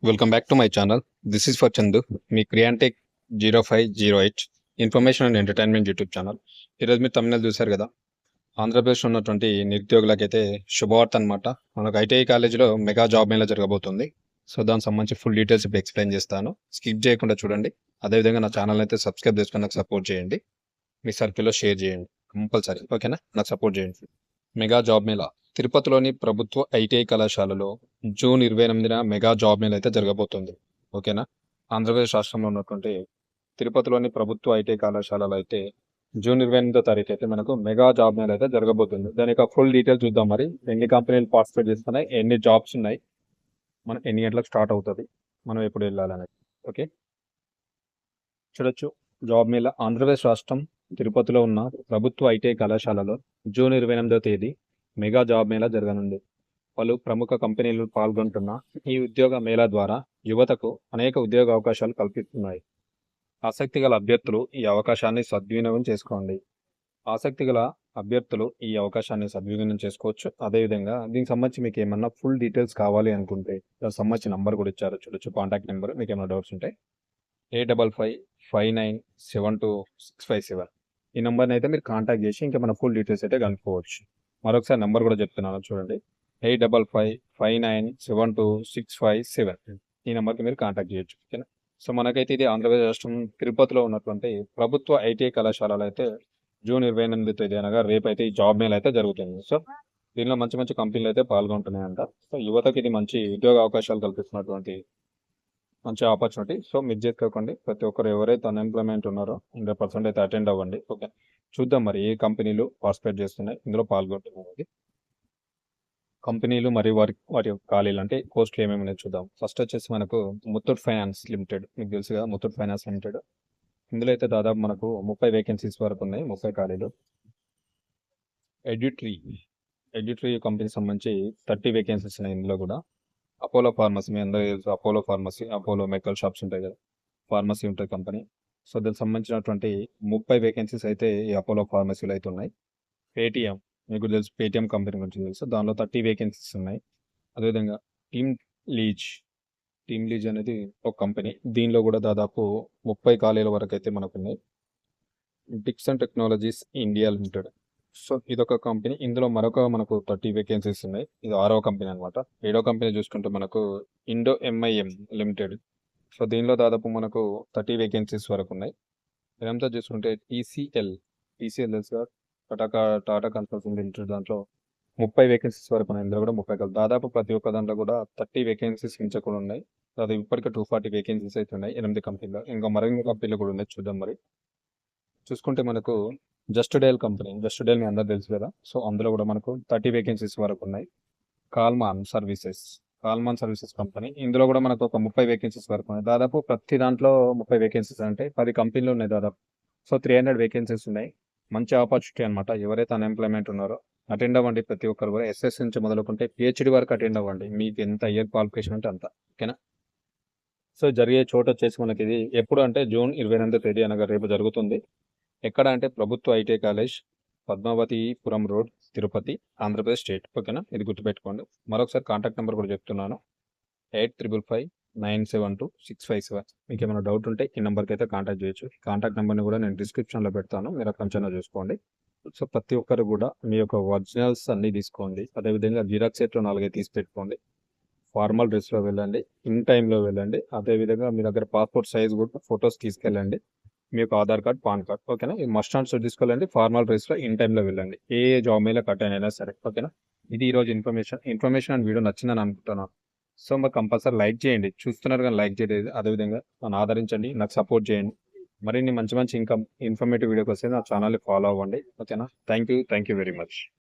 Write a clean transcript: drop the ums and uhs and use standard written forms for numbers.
Welcome back to my channel. This is for Chandu, మీ క్రియాంటెక్ 0508 information and entertainment YouTube channel. ఈరోజు మీరు తమిళనాడు చూశారు కదా. ఆంధ్రప్రదేశ్లో ఉన్నటువంటి నిరుద్యోగులకైతే శుభవార్త అనమాట. మనకు ఐటీఐ కాలేజీలో మెగా జాబ్ మేళా జరగబోతుంది. సో దానికి సంబంధించి ఫుల్ డీటెయిల్స్ ఇప్పుడు ఎక్స్ప్లెయిన్ చేస్తాను. స్కిప్ చేయకుండా చూడండి. అదేవిధంగా నా ఛానల్ అయితే సబ్స్క్రైబ్ చేసుకుని నాకు సపోర్ట్ చేయండి. మీ సర్కిల్లో షేర్ చేయండి కంపల్సరీ, ఓకేనా? నాకు సపోర్ట్ చేయండి. మెగా జాబ్ మేళా తిరుపతిలోని ప్రభుత్వ ఐటీఐ కళాశాలలో జూన్ 28న మెగా జాబ్ మేళా అయితే జరగబోతుంది, ఓకేనా? ఆంధ్రప్రదేశ్ రాష్ట్రంలో ఉన్నటువంటి తిరుపతిలోని ప్రభుత్వ ఐటీఐ కళాశాలలో అయితే జూన్ 28వ తారీఖు అయితే మనకు మెగా జాబ్ మేళా అయితే జరగబోతుంది. దాని యొక్క ఫుల్ డీటెయిల్స్ చూద్దాం. మరి ఎన్ని కంపెనీలు పార్టిసిపేట్ చేస్తున్నాయి, ఎన్ని జాబ్స్ ఉన్నాయి, మనం ఎన్ని గంటలకు స్టార్ట్ అవుతుంది, మనం ఎప్పుడు వెళ్ళాలనేది, ఓకే? చూడొచ్చు. జాబ్ మేళా ఆంధ్రప్రదేశ్ రాష్ట్రం తిరుపతిలో ఉన్న ప్రభుత్వ ఐటీఐ కళాశాలలో జూన్ 28వ తేదీ మెగా జాబ్ మేళా జరగనుంది. పలు ప్రముఖ కంపెనీలు పాల్గొంటున్న ఈ ఉద్యోగ మేళా ద్వారా యువతకు అనేక ఉద్యోగ అవకాశాలు కల్పిస్తున్నాయి. ఆసక్తిగల అభ్యర్థులు ఈ అవకాశాన్ని సద్వినియోగం చేసుకోండి. ఆసక్తిగల అభ్యర్థులు ఈ అవకాశాన్ని సద్వినియోగం చేసుకోవచ్చు. అదేవిధంగా దీనికి సంబంధించి మీకు ఏమన్నా ఫుల్ డీటెయిల్స్ కావాలి అనుకుంటే దానికి సంబంధించి నంబర్ కూడా ఇచ్చారు, చూడొచ్చు. కాంటాక్ట్ నెంబర్, మీకు ఏమైనా డౌట్స్ ఉంటే 8555926657 ఈ నెంబర్ని అయితే మీరు కాంటాక్ట్ చేసి ఇంకా మన ఫుల్ డీటెయిల్స్ అయితే కనుక్కోవచ్చు. మరొకసారి నెంబర్ కూడా చెప్తున్నాను, చూడండి. 8555926657 ఈ నెంబర్కి మీరు కాంటాక్ట్ చేయొచ్చు, ఓకేనా? సో మనకైతే ఇది ఆంధ్రప్రదేశ్ రాష్ట్రం తిరుపతిలో ఉన్నటువంటి ప్రభుత్వ ఐటీఐ కళాశాలలో అయితే జూన్ 28వ తేదీ అనగా రేపు అయితే ఈ జాబ్ మేళ అయితే జరుగుతుంది. సో దీనిలో మంచి మంచి కంపెనీలు అయితే పాల్గొంటున్నాయంట. సో యువతకి ఇది మంచి ఉద్యోగ అవకాశాలు కల్పిస్తున్నటువంటి మంచి ఆపర్చునిటీ. సో మిస్ చేసుకోకండి. ప్రతి ఒక్కరు ఎవరైతే అన్ఎంప్లాయ్మెంట్ ఉన్నారో 100% అయితే అటెండ్ అవ్వండి, ఓకే? చూద్దాం మరి ఏ కంపెనీలు పార్టిసిపేట్ చేస్తున్నాయి, ఇందులో పాల్గొంటున్నాయి కంపెనీలు మరియు వారి ఖాళీలు అంటే పోస్టులు ఏమేమి ఉన్నాయి చూద్దాం. ఫస్ట్ వచ్చేసి మనకు ముత్తూట్ ఫైనాన్స్ లిమిటెడ్, మీకు తెలుసుగా ముత్తూట్ ఫైనాన్స్ లిమిటెడ్. ఇందులో అయితే దాదాపు మనకు 30 వేకెన్సీస్ వరకు ఉన్నాయి, 30 ఖాళీలు. ఎడ్యుట్రీ కంపెనీ సంబంధించి 30 వేకెన్సీస్ ఉన్నాయి ఇందులో కూడా. అపోలో ఫార్మసీ, మీ అందరూ తెలుసు Apollo pharmacy, Apollo medical shops ఉంటాయి కదా, ఫార్మసీ ఉంటుంది కంపెనీ. సో దానికి సంబంధించినటువంటి 30 వేకెన్సీస్ అయితే ఈ అపోలో ఫార్మసీలో అయితే ఉన్నాయి. పేటిఎం, మీకు తెలుసు పేటిఎం కంపెనీ గురించి తెలుసు, దానిలో 30 వేకెన్సీస్ ఉన్నాయి. అదేవిధంగా టీమ్ లీజ్ అనేది ఒక కంపెనీ, దీనిలో కూడా దాదాపు 30 ఖాళీల వరకు అయితే మనకు ఉన్నాయి. Dixon technologies India limited, so ఇదొక కంపెనీ, ఇందులో మనకు 30 వేకెన్సీస్ ఉన్నాయి. ఇది 6వ కంపెనీ అనమాట. 7వ కంపెనీ చూసుకుంటే మనకు ఇండో ఎంఐఎం లిమిటెడ్, సో దీనిలో దాదాపు మనకు 30 వేకెన్సీస్ వరకు ఉన్నాయి. ఇదంతా చూసుకుంటే టీసీఎల్ తెలుసుగా, టాటా కన్సల్టెన్సీ లిమిటెడ్, దాంట్లో 30 వేకెన్సీస్ వరకు ఉన్నాయి. ఇందులో కూడా 30 దాదాపు ప్రతి ఒక్క దాంట్లో కూడా 30 వేకెన్సీస్ మించకుండా ఉన్నాయి. అది ఇప్పటికే 240 వేకెన్సీస్ అయితే ఉన్నాయి 8 కంపెనీలో. ఇంకా మరిన్ని కంపెనీలు కూడా ఉన్నాయి, చూద్దాం. మరి చూసుకుంటే మనకు just dial company, just dial మీ అందరూ తెలుసు కదా. సో అందులో కూడా మనకు 30 వేకెన్సీస్ వరకు ఉన్నాయి. కాల్మాన్ సర్వీసెస్ కంపెనీ, ఇందులో కూడా మనకు ఒక 30 వేకెన్సీస్ వరకు ఉన్నాయి. దాదాపు ప్రతి దాంట్లో 30 వేకెన్సీస్ అంటే 10 కంపెనీలు ఉన్నాయి దాదాపు. సో 300 వేకెన్సీస్ ఉన్నాయి. మంచి ఆపర్చునిటీ అనమాట. ఎవరైతే అన్ఎంప్లాయ్మెంట్ ఉన్నారో అటెండ్ అవ్వండి. ప్రతి ఒక్కరు కూడా ఎస్ఎస్ నుంచి మొదలుకుంటే పిహెచ్డి వరకు అటెండ్ అవ్వండి. మీకు ఎంత ఇయర్ క్వాలిఫికేషన్ అంటే అంత, ఓకేనా? సో జరిగే చోటు వచ్చేసి మనకి ఇది ఎప్పుడు అంటే జూన్ 28వ తేదీ అనగా రేపు జరుగుతుంది. ఎక్కడ అంటే ప్రభుత్వ ITI college, Padmavathipuram road, Tirupati, Andhra Pradesh state, ఓకేనా? ఇది గుర్తుపెట్టుకోండి. మరొకసారి కాంటాక్ట్ నెంబర్ కూడా చెప్తున్నాను, 8555972657. మీకు ఏమైనా డౌట్ ఉంటే ఈ నెంబర్కి అయితే కాంటాక్ట్ చేయొచ్చు. కాంటాక్ట్ నెంబర్ని కూడా నేను డిస్క్రిప్షన్లో పెడతాను, మీరు కొంచెం చూసుకోండి. సో ప్రతి ఒక్కరు కూడా మీ యొక్క ఒరిజినల్స్ అన్నీ తీసుకోండి. అదేవిధంగా జిరాక్స్ సెట్లో 4 తీసి పెట్టుకోండి. ఫార్మల్ డ్రెస్లో వెళ్ళండి, ఇన్ టైంలో వెళ్ళండి. అదేవిధంగా మీ దగ్గర పాస్పోర్ట్ సైజ్ కూడా ఫొటోస్ తీసుకెళ్ళండి, మీ యొక్క ఆధార్ కార్డ్, పాన్ కార్డ్, ఓకేనా? ఈ మస్ట్ అండ్ షుడ్ తీసుకోవాలండి. ఫార్మల్ డ్రెస్లో ఇన్ టైంలో వెళ్ళండి, ఏ జాబ్ మీద కట్ అయినా సరే, ఓకేనా? ఇది ఈరోజు ఇన్ఫర్మేషన్ అండ్ వీడియో నచ్చిందని అనుకుంటున్నాను. సో మరి కంపల్సరీ లైక్ చేయండి, చూస్తున్నారు కానీ లైక్ చేయలేదు. అదేవిధంగా నన్ను ఆదరించండి, నాకు సపోర్ట్ చేయండి. మరిన్ని మంచి ఇన్ఫర్మేటివ్ వీడియో కోసం నా ఛానల్ని ఫాలో అవ్వండి, ఓకేనా? Thank you very much.